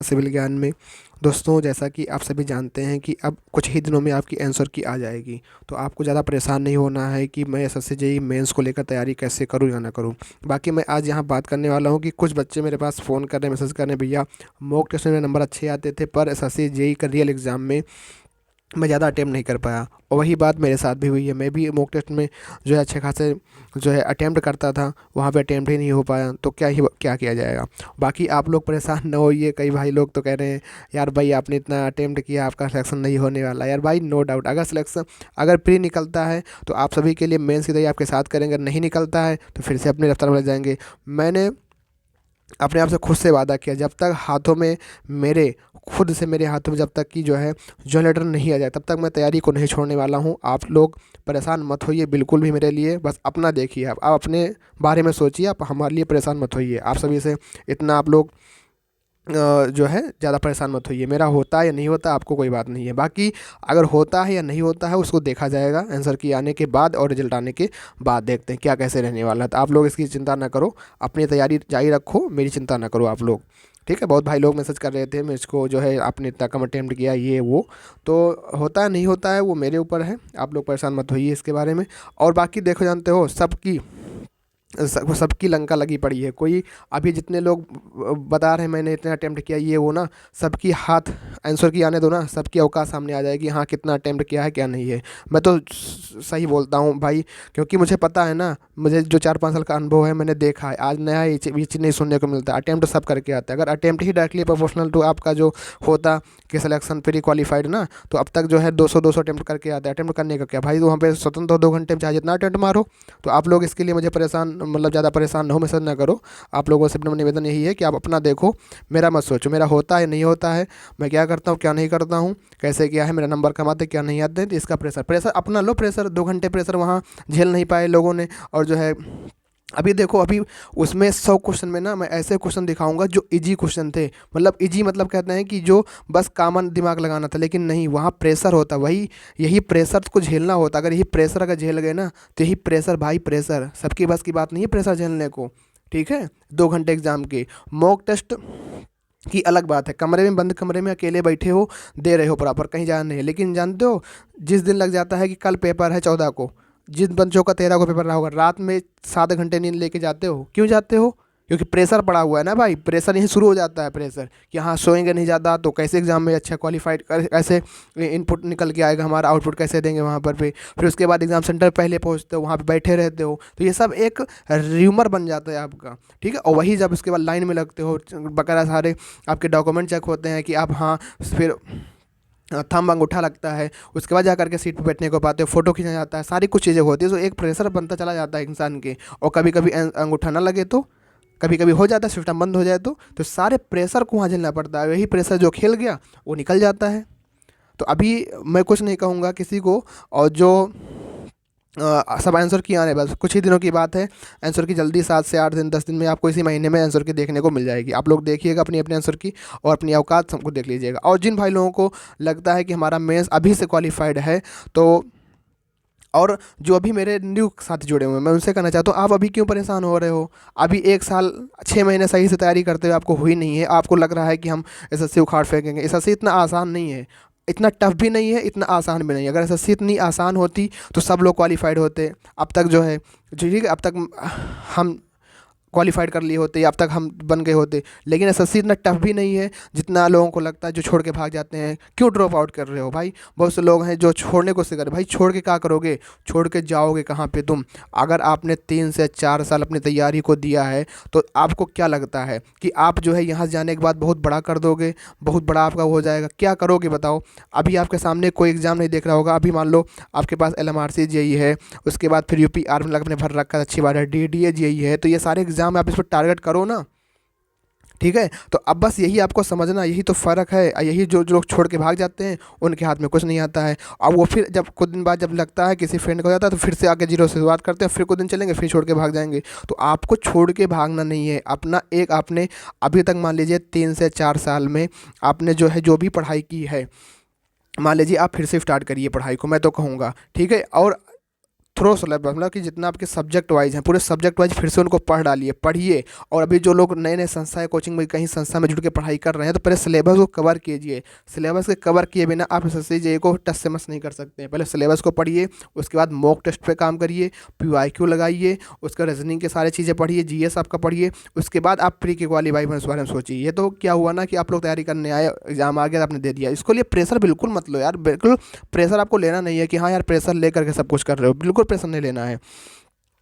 Civil ज्ञान में। दोस्तों, जैसा कि आप सभी जानते हैं कि अब कुछ ही दिनों में आपकी आंसर की आ जाएगी। तो आपको ज़्यादा परेशान नहीं होना है कि मैं एसएससी जेईई मेंस को लेकर तैयारी कैसे करूं या ना करूं। बाकी मैं आज यहाँ बात करने वाला हूं कि कुछ बच्चे मेरे पास फ़ोन कर रहे हैं, मैसेज कर रहे हैं, भैया मॉक टेस्ट में मेरे नंबर अच्छे आते थे पर एसएससी जेईई का रियल एग्ज़ाम में मैं ज़्यादा अटेम्प्ट नहीं कर पाया। और वही बात मेरे साथ भी हुई है। मैं भी मॉक टेस्ट में जो है अच्छे खासे जो है अटेम्प्ट करता था, वहाँ पे अटेम्प्ट ही नहीं हो पाया। तो क्या किया जाएगा। बाकी आप लोग परेशान न होइए। कई भाई लोग तो कह रहे हैं यार भाई आपने इतना अटेम्प्ट किया, आपका सिलेक्शन नहीं होने वाला। यार भाई नो डाउट, अगर सिलेक्शन अगर प्री निकलता है तो आप सभी के लिए मेंस की तैयारी आपके साथ करेंगे, अगर नहीं निकलता है तो फिर से अपने दफ्तर में लग जाएंगे। मैंने अपने आप से खुद से वादा किया, जब तक हाथों में मेरे खुद से मेरे हाथों में जब तक कि जो है जो लेटर नहीं आ जाए तब तक मैं तैयारी को नहीं छोड़ने वाला हूँ। आप लोग परेशान मत होइए बिल्कुल भी मेरे लिए, बस अपना देखिए। आप अपने बारे में सोचिए, आप हमारे लिए परेशान मत होइए। आप सभी से इतना आप लोग जो है ज़्यादा परेशान मत होइए। मेरा होता है या नहीं होता आपको कोई बात नहीं है। बाकी अगर होता है या नहीं होता है उसको देखा जाएगा आंसर की आने के बाद, और रिजल्ट आने के बाद देखते हैं क्या कैसे रहने वाला है। तो आप लोग इसकी चिंता ना करो, अपनी तैयारी जारी रखो, मेरी चिंता ना करो आप लोग। ठीक है। बहुत भाई लोग मैसेज कर रहे थे मुझको, जो है आपने इतना कम अटेम्प्ट किया ये वो। तो होता है नहीं होता है वो मेरे ऊपर है, आप लोग परेशान मत होइए इसके बारे में। और बाकी देखो, जानते हो सबकी लंका लगी पड़ी है। कोई अभी जितने लोग बता रहे हैं मैंने इतना अटेम्प्ट किया ये वो ना, सबकी हाथ आंसर की आने दो ना, सबकी औकात सामने आ जाएगी। हाँ, कितना अटेम्प्ट किया है क्या नहीं है। मैं तो सही बोलता हूँ भाई, क्योंकि मुझे पता है ना, मुझे जो 4-5 साल का अनुभव है, मैंने देखा है। आज नया ये चीज़ नहीं सुनने को मिलता। अटेम्प्ट सब करके आता है। अगर अटेम्प्ट ही डायरेक्टली प्रोपोर्शनल टू आपका जो होता कि सिलेक्शन प्री क्वालिफाइड ना, तो अब तक जो है 200 अटेम्प्ट करके आते हैं। अटेम्प्ट करने का क्या भाई, तो वहाँ पे स्वतंत्र हो 2 घंटे में चाहे जितना अटेम्प्ट मारो। तो आप लोग इसके लिए मुझे परेशान मतलब ज़्यादा परेशान ना हो, मैसेज ना करो। आप लोगों से अपना निवेदन यही है कि आप अपना देखो, मेरा मत सोचो। मेरा होता है नहीं होता है, मैं क्या करता हूँ क्या नहीं करता हूँ, कैसे क्या है, मेरा नंबर कम आते क्या नहीं आते हैं, तो इसका प्रेशर प्रेशर अपना लो। प्रेशर 2 घंटे प्रेशर वहाँ झेल नहीं पाए लोगों ने। और जो है अभी देखो, अभी उसमें 100 क्वेश्चन में ना मैं ऐसे क्वेश्चन दिखाऊंगा जो इजी क्वेश्चन थे। मतलब इजी मतलब कहते हैं कि जो बस कॉमन दिमाग लगाना था, लेकिन नहीं, वहाँ प्रेशर होता। वही यही प्रेशर को झेलना होता। अगर यही प्रेशर अगर झेल गए ना, तो यही प्रेशर भाई, प्रेशर सबकी बस की बात नहीं है प्रेशर झेलने को। ठीक है। 2 घंटे एग्जाम के मॉक टेस्ट की अलग बात है, कमरे में बंद कमरे में अकेले बैठे हो, दे रहे हो प्रॉपर, कहीं जाना नहीं है। लेकिन जानते हो, जिस दिन लग जाता है कि कल पेपर है 14 को, जिन बच्चों का 13 को पेपर रहा होगा, रात में 7 घंटे नींद लेके जाते हो। क्यों जाते हो? क्योंकि प्रेशर पड़ा हुआ है ना भाई। प्रेशर यहीं शुरू हो जाता है, प्रेशर कि हाँ सोएंगे नहीं ज़्यादा तो कैसे एग्जाम में अच्छा क्वालिफाइड कैसे इनपुट निकल के आएगा, हमारा आउटपुट कैसे देंगे वहाँ पर पे। फिर उसके बाद एग्जाम सेंटर पहले पहुँचते हो, वहाँ पे बैठे रहते हो, तो ये सब एक र्यूमर बन जाता है आपका। ठीक है। और वही जब उसके बाद लाइन में लगते हो, बकायदा सारे आपके डॉक्यूमेंट चेक होते हैं कि आप हाँ, फिर थंब अंगूठा लगता है, उसके बाद जा करके सीट पर बैठने को पाते हो, फोटो खींचा जाता है, सारी कुछ चीज़ें होती है। तो एक प्रेशर बनता चला जाता है इंसान के। और कभी कभी अंगूठा ना लगे तो, कभी कभी हो जाता है सिस्टम बंद हो जाए तो सारे प्रेशर को वहाँ झेलना पड़ता है। वही प्रेशर जो खेल गया वो निकल जाता है। तो अभी मैं कुछ नहीं कहूँगा किसी को। और जो सब आंसर की आने बस कुछ ही दिनों की बात है। आंसर की जल्दी 7 से 8 दिन 10 दिन में आपको इसी महीने में आंसर की देखने को मिल जाएगी। आप लोग देखिएगा अपनी अपने आंसर की, और अपनी औकात सबको देख लीजिएगा। और जिन भाई लोगों को लगता है कि हमारा मेंस अभी से क्वालिफाइड है, तो और जो अभी मेरे न्यू साथी जुड़े हुए हैं, मैं उनसे कहना चाहता हूँ, आप अभी क्यों परेशान हो रहे हो। अभी 1 साल 6 महीने सही से तैयारी करते हुए आपको हुई नहीं है, आपको लग रहा है कि हम एसएससी उखाड़ फेंकेंगे। एसएससी इतना आसान नहीं है, इतना टफ भी नहीं है, इतना आसान भी नहीं है। अगर एसएससी इतनी आसान होती तो सब लोग क्वालिफाइड होते अब तक। जो है ठीक है, अब तक हम क्वालिफाइड कर लिए होते, अब तक हम बन गए होते। लेकिन एसएससी इतना टफ भी नहीं है जितना लोगों को लगता है, जो छोड़ के भाग जाते हैं। क्यों ड्रॉप आउट कर रहे हो भाई। बहुत से लोग हैं जो छोड़ने को सिखा रहे। भाई छोड़ के क्या करोगे, छोड़ के जाओगे कहाँ पे तुम। अगर आपने 3 से 4 साल अपनी तैयारी को दिया है, तो आपको क्या लगता है कि आप जो है यहाँ से जाने के बाद बहुत बड़ा कर दोगे, बहुत बड़ा आपका हो जाएगा। क्या करोगे बताओ। अभी आपके सामने कोई एग्ज़ाम नहीं देख रहा होगा। अभी मान लो आपके पास एलएमआरसी जेईई है, उसके बाद फिर यूपी आर्मी आपने भर रखा है, अच्छी बात है, डीडीए जेईई है। तो ये सारे एग्जाम आप इस पर टारगेट करो ना। ठीक है। तो अब बस यही आपको समझना, यही तो फ़र्क है। यही जो लोग छोड़ के भाग जाते हैं उनके हाथ में कुछ नहीं आता है। अब वो फिर जब कुछ दिन बाद जब लगता है किसी फ्रेंड को हो जाता है, तो फिर से आके जीरो से शुरुआत करते हैं, फिर कुछ दिन चलेंगे फिर छोड़ के भाग जाएंगे। तो आपको छोड़ के भागना नहीं है। अपना एक आपने अभी तक मान लीजिए 3 से 4 साल में आपने जो है जो भी पढ़ाई की है, मान लीजिए आप फिर से स्टार्ट करिए पढ़ाई को, मैं तो कहूँगा। ठीक है। और थ्रो सिलेबस, मतलब कि जितना आपके सब्जेक्ट वाइज हैं पूरे सब्जेक्ट वाइज फिर से उनको पढ़ डालिए, पढ़िए। और अभी जो लोग नए नए संस्था या कोचिंग में कहीं संस्था में जुड़ के पढ़ाई कर रहे हैं तो पहले सिलेबस को कवर कीजिए। सिलेबस के कवर किए बिना आप एसएससी जेईई को टस से मस नहीं कर सकते हैं। पहले सिलेबस को पढ़िए, उसके बाद मॉक टेस्ट पे काम करिए, पीवाईक्यू लगाइए, उसका रीजनिंग के सारी चीज़ें पढ़िए, जीएस आपका पढ़िए, उसके बाद आप प्री के क्वालीफाई में उस बारे में सोचिए। ये तो क्या हुआ ना कि आप लोग तैयारी करने आए, एग्जाम आ गया, आपने दे दिया। इसको लिए प्रेशर बिल्कुल मत लो यार, बिल्कुल प्रेशर आपको लेना नहीं है कि हाँ यार प्रेशर लेकर के सब कुछ कर रहे हो, बिल्कुल प्रेशर नहीं लेना है।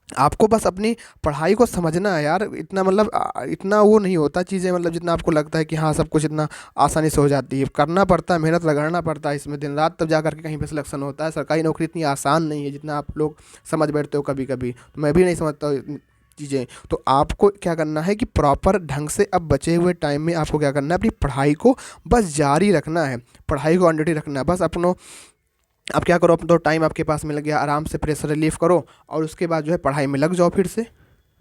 आपको बस अपनी पढ़ाई को समझना है यार, इतना मतलब इतना वो नहीं होता चीज़ें, मतलब जितना आपको लगता है कि हाँ सब कुछ इतना आसानी से हो जाती है। करना पड़ता है, मेहनत लगाना पड़ता है इसमें दिन रात, तब जा करके कहीं पे सिलेक्शन होता है। सरकारी नौकरी इतनी आसान नहीं है जितना आप लोग समझ बैठते हो कभी कभी, तो मैं भी नहीं समझता हूँ चीज़ें। तो आपको क्या करना है कि प्रॉपर ढंग से अब बचे हुए टाइम में आपको क्या करना है, अपनी पढ़ाई को बस जारी रखना है, पढ़ाई को कंटिन्यू रखना है बस अपनों। अब क्या करो, अपना तो टाइम आपके पास मिल गया, आराम से प्रेशर रिलीफ करो और उसके बाद जो है पढ़ाई में लग जाओ, फिर से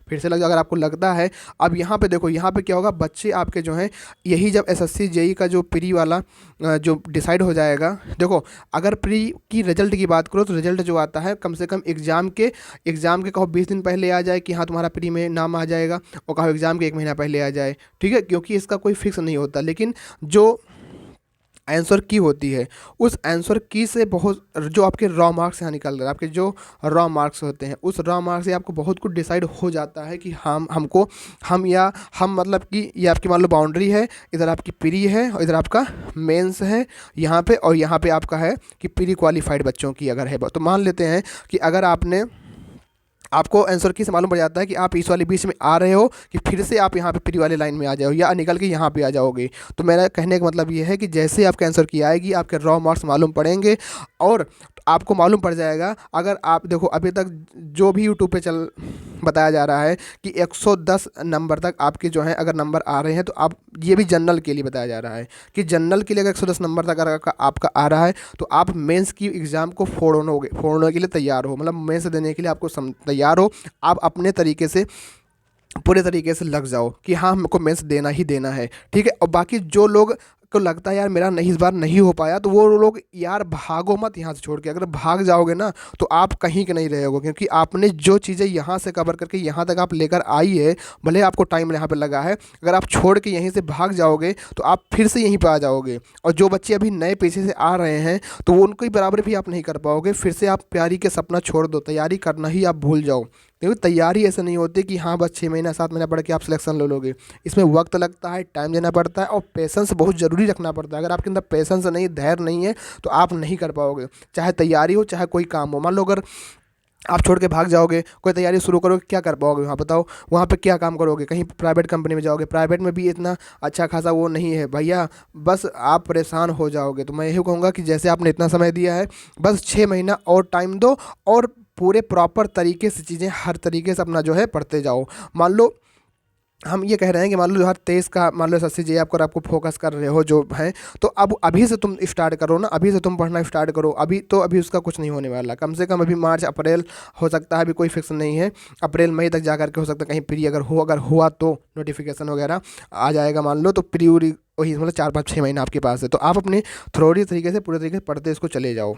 लग जाओ अगर आपको लगता है। अब यहाँ पे देखो, यहाँ पे क्या होगा, बच्चे आपके जो हैं यही जब एसएससी जेई का जो प्री वाला जो डिसाइड हो जाएगा। देखो अगर प्री की रिजल्ट की बात करो तो रिजल्ट जो आता है कम से कम एग्ज़ाम के कहो 20 दिन पहले आ जाए कि हाँ तुम्हारा प्री में नाम आ जाएगा, और कहो एग्ज़ाम के 1 महीना पहले आ जाए, ठीक है, क्योंकि इसका कोई फिक्स नहीं होता। लेकिन जो आंसर की होती है, उस आंसर की से बहुत जो आपके रॉ मार्क्स यहाँ निकल रहे हैं, आपके जो रॉ मार्क्स होते हैं उस रॉ मार्क्स से आपको बहुत कुछ डिसाइड हो जाता है कि हम मतलब कि ये आपकी मान लो बाउंड्री है, इधर आपकी प्री है और इधर आपका मेंस है यहाँ पे, और यहाँ पे आपका है कि प्री क्वालिफाइड बच्चों की अगर है तो मान लेते हैं कि अगर आपको आंसर की से मालूम पड़ जाता है कि आप इस वाले बीच में आ रहे हो कि फिर से आप यहाँ पे प्री वाले लाइन में आ जाओ या निकल के यहाँ पे आ जाओगे। तो मेरा कहने का मतलब ये है कि जैसे आपके आंसर की आएगी आपके रॉ मार्क्स मालूम पड़ेंगे, और आपको मालूम पड़ जाएगा। अगर आप देखो अभी तक जो भी यूट्यूब पे चल बताया जा रहा है कि 110 नंबर तक आपके जो है अगर नंबर आ रहे हैं, तो आप ये भी जनरल के लिए बताया जा रहा है कि जनरल के लिए अगर 110 नंबर तक अगर आपका आ रहा है तो आप मेंस की एग्ज़ाम को फोड़ने के लिए तैयार हो, मतलब मेंस देने के लिए आपको तैयार हो। आप अपने तरीके से पूरे तरीके से लग जाओ कि हाँ हमको मेंस देना ही देना है, ठीक है। और बाकी जो लोग को लगता है यार मेरा नहीं इस बार नहीं हो पाया, तो वो लोग यार भागो मत यहाँ से छोड़ के। अगर भाग जाओगे ना तो आप कहीं के नहीं रहोगे, क्योंकि आपने जो चीज़ें यहाँ से कवर करके यहाँ तक आप लेकर आई है, भले आपको टाइम यहाँ पे लगा है, अगर आप छोड़ के यहीं से भाग जाओगे तो आप फिर से यहीं पर आ जाओगे। और जो बच्चे अभी नए पेशे से आ रहे हैं तो वो उनकी बराबर भी आप नहीं कर पाओगे। फिर से आप तैयारी के सपना छोड़ दो, तैयारी करना ही आप भूल जाओ, क्योंकि तैयारी ऐसा नहीं होती कि हाँ बस 6 महीना 7 महीना पढ़ के आप सिलेक्शन ले लोगे। इसमें वक्त लगता है, टाइम देना पड़ता है और पेशेंस बहुत ज़रूरी रखना पड़ता है। अगर आपके अंदर पेशेंस नहीं, धैर्य नहीं है तो आप नहीं कर पाओगे, चाहे तैयारी हो चाहे कोई काम हो। मान लो अगर आप छोड़ के भाग जाओगे, कोई तैयारी शुरू करोगे, क्या कर पाओगे वहाँ बताओ? वहाँ पे क्या काम करोगे? कहीं प्राइवेट कंपनी में जाओगे, प्राइवेट में भी इतना अच्छा खासा वो नहीं है भैया, बस आप परेशान हो जाओगे। तो मैं यही कहूँगा कि जैसे आपने इतना समय दिया है बस 6 महीना और टाइम दो, और पूरे प्रॉपर तरीके से चीज़ें हर तरीके से अपना जो है पढ़ते जाओ। मान लो हम ये कह रहे हैं कि मान लो 2023 का मान लो एसएससी जेईई आपको फोकस कर रहे हो जो है, तो अब अभी से तुम स्टार्ट करो ना, अभी से तुम पढ़ना स्टार्ट करो। अभी उसका कुछ नहीं होने वाला, कम से कम अभी मार्च अप्रैल हो सकता है, अभी कोई फिक्स नहीं है, अप्रैल मई तक जा करके हो सकता है कहीं प्री अगर हुआ तो नोटिफिकेशन वगैरह आ जाएगा मान लो, तो प्री उरी वही मतलब 4 5 6 महीना आपके पास है। तो आप अपने थ्योरी तरीके से पूरे तरीके से पढ़ते इसको चले जाओ,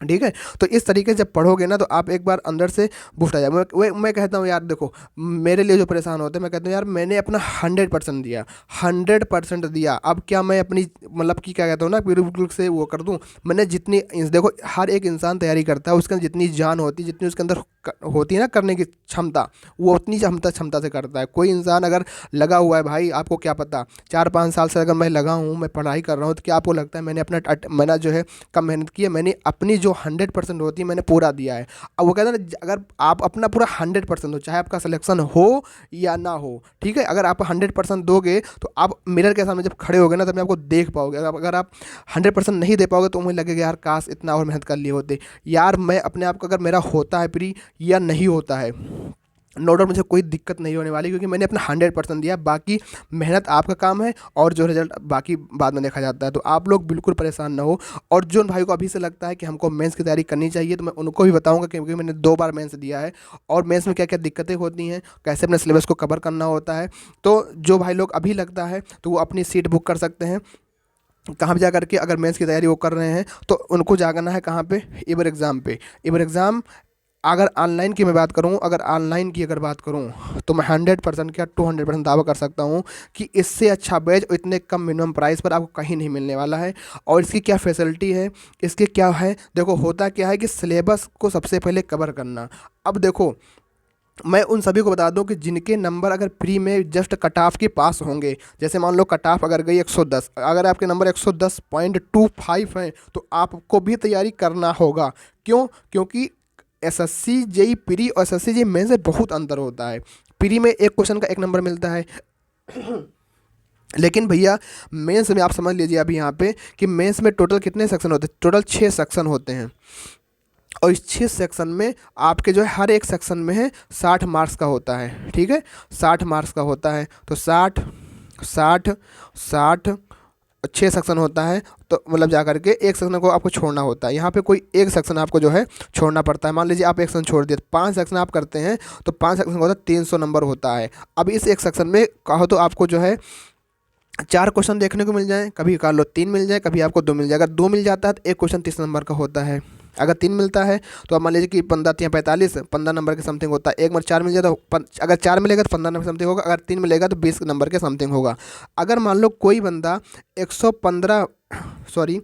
ठीक है। तो इस तरीके से जब पढ़ोगे ना तो आप एक बार अंदर से बूस्ट आ जाए। मैं कहता हूँ यार देखो, मेरे लिए जो परेशान होते हैं, मैं कहता हूँ यार मैंने अपना 100% दिया, 100% दिया। अब क्या मैं अपनी मतलब कि क्या कहता हूँ ना बिल्कुल से वो कर दूँ? मैंने जितनी देखो हर एक इंसान तैयारी करता है, उसके अंदर जितनी जान होती है, जितनी उसके अंदर होती है ना करने की क्षमता, वो उतनी क्षमता से करता है। कोई इंसान अगर लगा हुआ है भाई, आपको क्या पता 4 5 साल से अगर मैं लगा हूँ, मैं पढ़ाई कर रहा हूँ, तो क्या आपको लगता है मैंने जो है कम मेहनत की है? मैंने अपनी जो 100% होती है मैंने पूरा दिया है। अब वो कहते हैं ना, अगर आप अपना पूरा 100% दो, चाहे आपका सिलेक्शन हो या ना हो, ठीक है, अगर आप 100% दोगे तो आप मिरर के सामने जब खड़े होगे ना तब आपको देख पाओगे। अगर आप 100% नहीं दे पाओगे तो मुझे लगेगा यार काश इतना और मेहनत कर लिए होते। यार मैं अपने आप को, अगर मेरा होता है प्री या नहीं होता है, नो डाउट मुझे कोई दिक्कत नहीं होने वाली, क्योंकि मैंने अपना 100% दिया। बाकी मेहनत आपका काम है और जो रिजल्ट बाकी बाद में देखा जाता है। तो आप लोग बिल्कुल परेशान ना हो। और जो भाई को अभी से लगता है कि हमको मेंस की तैयारी करनी चाहिए, तो मैं उनको भी बताऊंगा, क्योंकि मैंने 2 बार मेंस दिया है और मेंस में क्या क्या दिक्कतें होती हैं, कैसे अपने सिलेबस को कवर करना होता है। तो जो भाई लोग अभी लगता है तो वो अपनी सीट बुक कर सकते हैं। कहाँ पे जा करके, अगर मेंस की तैयारी वो कर रहे हैं तो उनको जाना है कहाँ पे? इबर एग्ज़ाम पे। इबर एग्ज़ाम अगर ऑनलाइन की मैं बात करूँ, अगर ऑनलाइन की अगर बात करूँ तो मैं 100% क्या 200% दावा कर सकता हूँ कि इससे अच्छा बैच इतने कम मिनिमम प्राइस पर आपको कहीं नहीं मिलने वाला है। और इसकी क्या फैसिलिटी है, इसके क्या है, देखो होता क्या है कि सिलेबस को सबसे पहले कवर करना। अब देखो, मैं उन सभी को बता दूं कि जिनके नंबर अगर प्री में जस्ट कट ऑफ के पास होंगे, जैसे मान लो कट ऑफ अगर गई 110, अगर आपके नंबर 110.25 हैं तो आपको भी तैयारी करना होगा। क्यों? क्योंकि एसएससी जेई प्री और एसएससी जेई मेंस से बहुत अंतर होता है। प्री में एक क्वेश्चन का एक नंबर मिलता है लेकिन भैया मेंस में आप समझ लीजिए अभी यहाँ पे कि मेंस में टोटल कितने सेक्शन होते हैं, टोटल 6 सेक्शन होते हैं। और इस 6 सेक्शन में आपके जो है हर एक सेक्शन में है 60 मार्क्स का होता है, ठीक है, 60 मार्क्स का होता है। तो 60 60 60 6 सेक्शन होता है, तो मतलब जा करके एक सेक्शन को आपको छोड़ना होता है। यहाँ पे कोई एक सेक्शन आपको जो है छोड़ना पड़ता है। मान लीजिए आप एक सेक्शन छोड़ दिए, 5 सेक्शन आप करते हैं तो 5 सेक्शन का होता है 300 नंबर होता है। अब इस एक सेक्शन में कहो तो आपको जो है 4 क्वेश्चन देखने को मिल जाए, कभी कर लो 3 मिल जाए, कभी आपको 2 मिल जाए। अगर 2 मिल जाता है तो एक क्वेश्चन 30 नंबर का होता है। अगर 3 मिलता है तो आप मान लीजिए कि 15×3 = 45, 15 नंबर के समथिंग होता है। एक बार 4 मिल जाए तो अगर 4 मिलेगा तो 15 नंबर के समथिंग होगा, अगर 3 मिलेगा तो 20 नंबर के समथिंग होगा। अगर मान लो कोई बंदा 115 सॉरी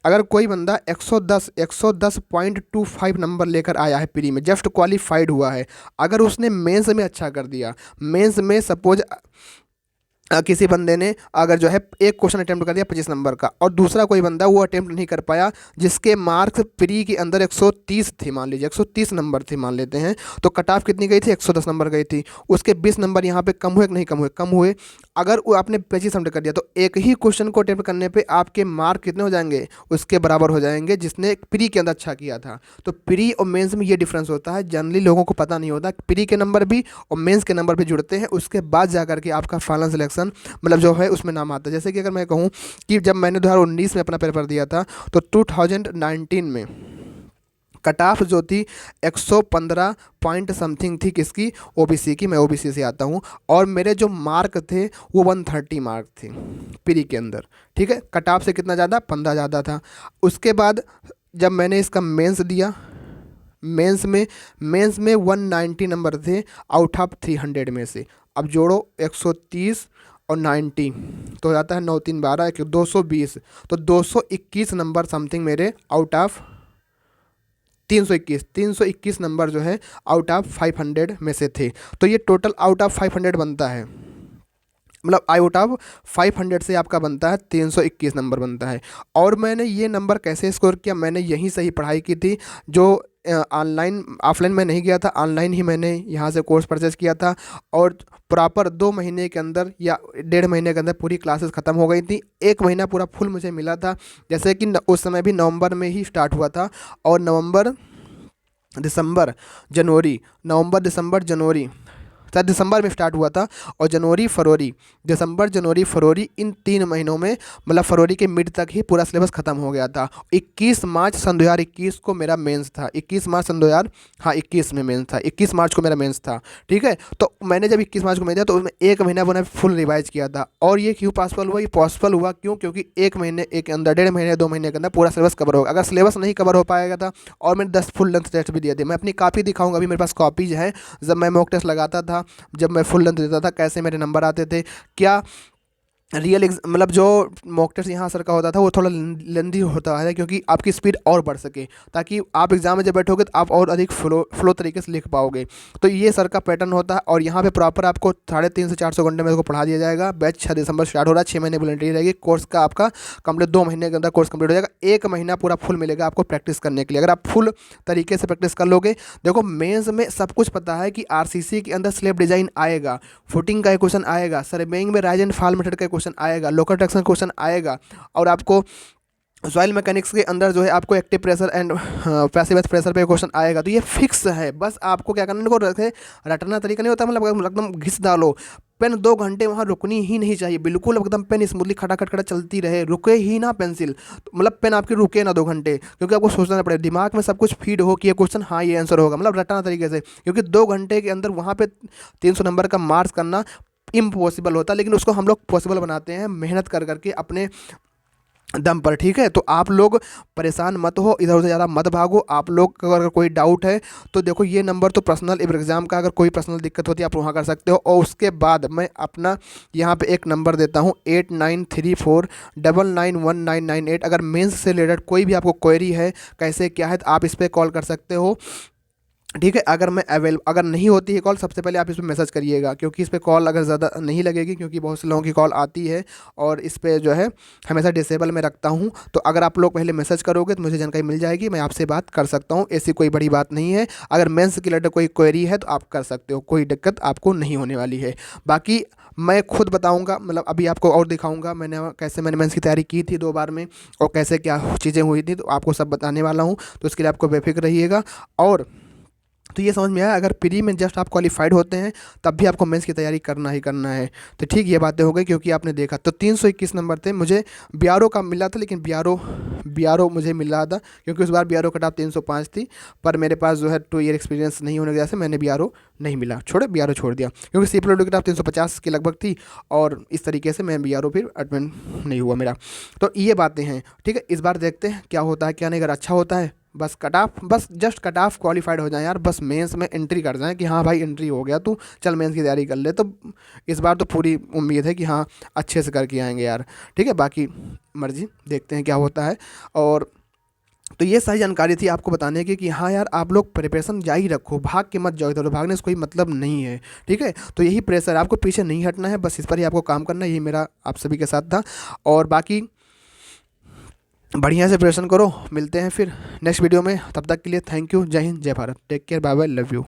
अगर कोई बंदा 110.25 नंबर लेकर आया है प्री में, जस्ट क्वालिफाइड हुआ है, अगर उसने मेंस में अच्छा कर दिया, मेंस में सपोज किसी बंदे ने अगर जो है एक क्वेश्चन अटेम्प्ट कर दिया 25 नंबर का, और दूसरा कोई बंदा वो अटेम्प्ट नहीं कर पाया जिसके मार्क्स प्री के अंदर 130 थे, मान लीजिए 130 नंबर थे मान लेते हैं, तो कट ऑफ कितनी गई थी, 110 नंबर गई थी। उसके 20 नंबर यहाँ पे कम हुए कि नहीं कम हुए, कम हुए। अगर वो आपने 25 अटेम्प्ट कर दिया तो एक ही क्वेश्चन को अटेम्प्ट करने पर आपके मार्क कितने हो जाएंगे, उसके बराबर हो जाएंगे जिसने प्री के अंदर अच्छा किया था। तो प्री और मेंस में ये डिफरेंस होता है, जनरली लोगों को पता नहीं होता। प्री के नंबर भी और मेंस के नंबर भी जुड़ते हैं, उसके बाद जा करके आपका फाइनल सिलेक्शन मतलब जो है उसमें नाम आता है। जैसे कि अगर मैं कहूँ कि जब मैंने 2019 में अपना पेपर दिया था तो 2019 में कट ऑफ जो थी 115 पॉइंट समथिंग थी, किसकी, ओबीसी की। मैं ओबीसी से आता हूँ और मेरे जो मार्क थे वो 130 मार्क थे प्री के अंदर, ठीक है। कट ऑफ से कितना ज़्यादा, 15 ज़्यादा था। उसके बाद जब मैंने इसका मेंस दिया, मेंस में 190 नंबर थे आउट ऑफ 300 में से। अब जोड़ो 130 और 90 तो हो जाता है 9 3 12 220, तो 221 नंबर समथिंग मेरे आउट ऑफ 321 नंबर जो है आउट ऑफ 500 में से थे। तो ये टोटल आउट ऑफ 500 बनता है, मतलब आउट ऑफ 500 से आपका बनता है 321 नंबर बनता है। और मैंने ये नंबर कैसे स्कोर किया, मैंने यहीं से ही पढ़ाई की थी, जो ऑनलाइन ऑफलाइन में नहीं गया था, ऑनलाइन ही मैंने यहाँ से कोर्स परचेज़ किया था। और प्रॉपर 2 महीने के अंदर या 1.5 महीने के अंदर पूरी क्लासेस ख़त्म हो गई थी। 1 महीना पूरा फुल मुझे मिला था, जैसे कि उस समय भी नवंबर में ही स्टार्ट हुआ था। और नवंबर दिसंबर जनवरी, नवंबर दिसंबर जनवरी, शायद दिसंबर में स्टार्ट हुआ था, और जनवरी फरवरी, दिसंबर जनवरी फरवरी, इन 3 महीनों में मतलब फरवरी के मिड तक ही पूरा सिलेबस ख़त्म हो गया था। 21 मार्च सन 2021 को मेरा मेंस था, 21 मार्च सन 2021 में मेंस था, 21 मार्च को मेरा मेंस था, ठीक है। तो मैंने जब 21 मार्च को मेंस दिया तो उसमें 1 महीना मैंने फुल रिवाइज किया था। और ये क्यों पॉसिबल हुआ, ये पॉसिबल हुआ क्यों, क्योंकि 1 महीने के अंदर, 1.5 महीने 2 महीने के अंदर पूरा सिलेबस कवर होगा। अगर सिलेबस नहीं कवर हो पाएगा था, और मैंने 10 फुल लेंथ टेस्ट भी दिए थे, मैं अपनी कॉपी दिखाऊंगा, अभी मेरे पास कॉपीज हैं, जब मैं मॉक टेस्ट लगाता था, जब मैं फुल लेंथ देता था, कैसे मेरे नंबर आते थे, क्या रियल मतलब जो मॉक टेस्ट यहाँ सर का होता था वो थोड़ा लेंदी होता है, क्योंकि आपकी स्पीड और बढ़ सके, ताकि आप एग्जाम में जब बैठोगे तो आप और अधिक फ्लो तरीके से लिख पाओगे। तो ये सर का पैटर्न होता है। और यहाँ पे प्रॉपर आपको 350 से 400 घंटे में इसको पढ़ा दिया जाएगा। बैच 6 दिसंबर स्टार्ट हो रहा है, 6 महीने वॉलंटरी रहेगी। कोर्स का आपका कंप्लीट 2 महीने के अंदर कोर्स कंप्लीट हो जाएगा। 1 महीना पूरा फुल मिलेगा आपको प्रैक्टिस करने के लिए, अगर आप फुल तरीके से प्रैक्टिस कर लोगे। देखो मेंस में सब कुछ पता है कि आरसीसी के अंदर स्लैब डिजाइन आएगा, फुटिंग का क्वेश्चन आएगा, सर्वेइंग में राइज एंड फॉल मेथड का क्वेश्चन आएगा, लोकल ट्रैक्शन क्वेश्चन आएगा, और आपको सॉइल मैकेनिक्स के अंदर जो है आपको active pressure and passive pressure पे क्वेश्चन आएगा। तो ये फिक्स है, बस आपको क्या करना है, इनको रटना तरीका नहीं होता, मतलब एकदम घिस डालो। पेन 2 घंटे वहाँ रुकनी ही नहीं चाहिए, बिल्कुल एकदम पेन स्मूथली खटाखट खटा चलती रहे, रुके ही ना पेंसिल, तो मतलब पेन आपकी रुके ना 2 घंटे, क्योंकि आपको सोचना पड़ेगा, दिमाग में सब कुछ फीड हो कि ये क्वेश्चन हाँ ये आंसर होगा, मतलब रटना तरीके से। क्योंकि 2 घंटे के अंदर वहाँ पे 300 नंबर का मार्क्स करना इम्पॉसिबल होता है, लेकिन उसको हम लोग पॉसिबल बनाते हैं मेहनत कर करके, अपने दम पर, ठीक है। तो आप लोग परेशान मत हो, इधर उधर ज़्यादा मत भागो। आप लोग को अगर कोई डाउट है तो देखो ये नंबर तो पर्सनल एग्ज़ाम का, अगर कोई पर्सनल दिक्कत होती है आप वहाँ कर सकते हो। और उसके बाद मैं अपना यहाँ पे एक नंबर देता हूँ 8934991998। अगर मेंस से रिलेटेड कोई भी आपको क्वेरी है कैसे क्या है, तो आप इस पर कॉल कर सकते हो, ठीक है। अगर मैं अगर नहीं होती है कॉल, सबसे पहले आप इस पे मैसेज करिएगा, क्योंकि इस पे कॉल अगर ज़्यादा नहीं लगेगी, क्योंकि बहुत से लोगों की कॉल आती है और इस पे जो है हमेशा डिसेबल में रखता हूँ। तो अगर आप लोग पहले मैसेज करोगे तो मुझे जानकारी मिल जाएगी, मैं आपसे बात कर सकता हूँ, ऐसी कोई बड़ी बात नहीं है। अगर मेंस के रिलेटेड कोई क्वेरी है तो आप कर सकते हो, कोई दिक्कत आपको नहीं होने वाली है। बाकी मैं खुद बताऊंगा, मतलब अभी आपको और दिखाऊंगा मैंने मेंस की तैयारी की थी 2 बार में, और कैसे क्या चीज़ें हुई थी, तो आपको सब बताने वाला हूँ। तो इसके लिए आपको बेफिक्र रहिएगा। और तो ये समझ में आया, अगर प्री में जस्ट आप क्वालिफाइड होते हैं तब भी आपको मेंस की तैयारी करना ही करना है। तो ठीक, ये बातें हो गई, क्योंकि आपने देखा तो 321 नंबर थे मुझे। बीआरओ का मिला था, लेकिन बीआरओ मुझे मिल रहा था, क्योंकि उस बार बीआरओ कट ऑफ 305 थी। पर मेरे पास जो है 2 ईयर एक्सपीरियंस नहीं होने की वजह से मैंने बीआरओ नहीं मिला, बीआरओ छोड़ दिया, क्योंकि सीपीएलडी कट ऑफ 350 के लगभग थी, और इस तरीके से मैं बीआरओ फिर अटेंड नहीं हुआ मेरा। तो ये बातें हैं, ठीक है। इस बार देखते हैं क्या होता है क्या नहीं। अगर अच्छा होता है, बस कट ऑफ, बस जस्ट कट ऑफ क्वालिफाइड हो जाए यार, बस मेंस में एंट्री कर जाए कि हाँ भाई एंट्री हो गया, तू चल मेंस की तैयारी कर ले। तो इस बार तो पूरी उम्मीद है कि हाँ अच्छे से करके आएंगे यार, ठीक है। बाकी मर्जी, देखते हैं क्या होता है। और तो ये सारी जानकारी थी आपको बताने की कि हाँ यार आप लोग प्रिपरेशन जारी रखो, भाग के मत जाओ इधर, भागने से कोई मतलब नहीं है, ठीक है। तो यही प्रेशर है, आपको पीछे नहीं हटना है, बस इस पर ही आपको काम करना है। यही मेरा आप सभी के साथ था। और बाकी बढ़िया से प्रिपरेशन करो, मिलते हैं फिर नेक्स्ट वीडियो में। तब तक के लिए थैंक यू, जय हिंद, जय Bharat, take care, bye bye, love you.